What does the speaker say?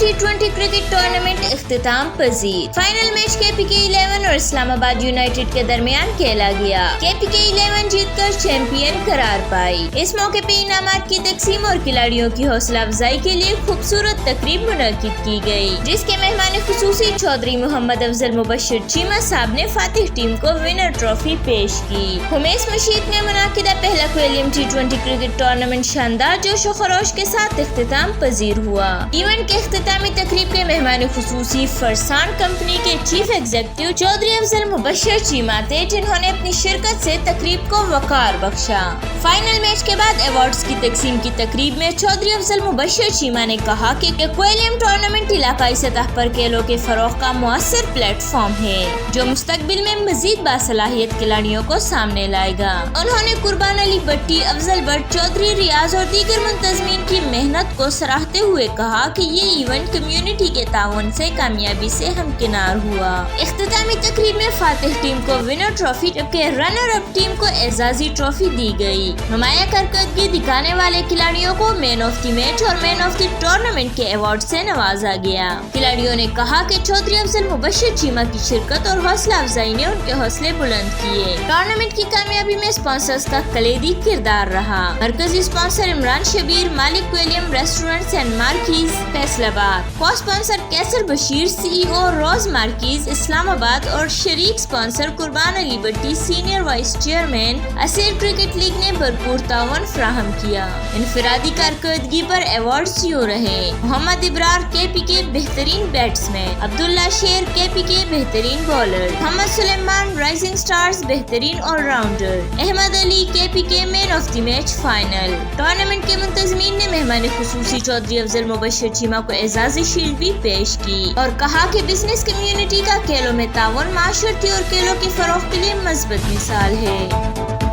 T20 cricket tournament اختتام پذیر۔ Final match KPK11 اور اسلام آباد یونائیٹڈ کے درمیان کھیلا گیا۔ KPK11 جیت کر چیمپئن قرار پائی۔ اس موقع پہ انعامات کی تقسیم اور کھلاڑیوں کی حوصلہ افزائی کے لیے خوبصورت تقریب منعقد کی گئی، جس کے مہمان خصوصی چودھری محمد افضل مبشر چیمہ صاحب نے فاتح ٹیم کو ونر ٹرافی پیش کی۔ خمیس مشید میں منعقدہ پہلا کوئلیم T20 کرکٹ ٹورنامنٹ شاندار جوش و خروش کے ساتھ اختتام پذیر ہوا۔ ایونٹ کے اختتامی تقریب کے مہمان خصوصی فرسان کمپنی کے چیف ایگزیکٹو چودھری افضل مبشر چیمہ تھے، جنہوں نے اپنی شرکت سے تقریب کو وقار بخشا۔ فائنل میچ کے بعد ایوارڈز کی تقسیم کی تقریب میں چودھری افضل مبشر چیمہ نے کہا کہ کوئلیم ٹورنامنٹ علاقائی سطح پر کھیلوں کے فروغ کا مؤثر پلیٹ فارم ہے، جو مستقبل میں مزید باصلاحیت کھلاڑیوں کو سامنے لائے گا۔ انہوں نے قربان علی بٹی، افضل بٹ، چودھری ریاض اور دیگر منتظمین کی محنت کو سراہتے ہوئے کہا کہ یہ ایونٹ کمیونٹی کے تعاون سے کامیابی سے ہمکنار ہوا۔ اختتامی تقریب میں فاتح ٹیم کو ونر ٹرافی جبکہ رنر اپ ٹیم کو اعزازی ٹرافی دی گئی۔ نمایاں کارکردگی دکھانے والے کھلاڑیوں کو مین آف دی میچ اور مین آف دی ٹورنامنٹ کے ایوارڈ سے نوازا گیا۔ کھلاڑیوں نے کہا کہ چودھری افضل مبشر چیمہ کی شرکت اور حوصلہ افزائی نے ان کے حوصلے بلند کیے۔ ٹورنامنٹ کی کامیابی میں اسپانسرز کا کلیدی کردار رہا۔ مرکزی اسپانسر عمران شبیر، مالک کوئلیم restaurants and marquees Faisalabad, کو اسپانسر کیسر بشیر، CEO روز مارکیز اسلام آباد اور شریک sponsor Qurban Ali Butti, senior vice chairman اسیر کرکٹ لیگ نے بھرپور تعاون فراہم کیا۔ انفرادی کارکردگی پر ایوارڈز یوں رہے: محمد ابرار KPK بہترین بیٹسمین، عبداللہ شیر KPK بہترین bowler, Muhammad Suleman Rising Stars بہترین all rounder, Ahmed Ali KPK man of the match final. Tournament کے منتظمین نے مہمان خصوصی چودھری افضل مبشر چیمہ کو اعزازی شیلڈ بھی پیش کی اور کہا کہ بزنس کمیونٹی کا کھیلوں میں تعاون معاشرتی اور کھیلوں کے فروغ کے لیے مثبت مثال ہے۔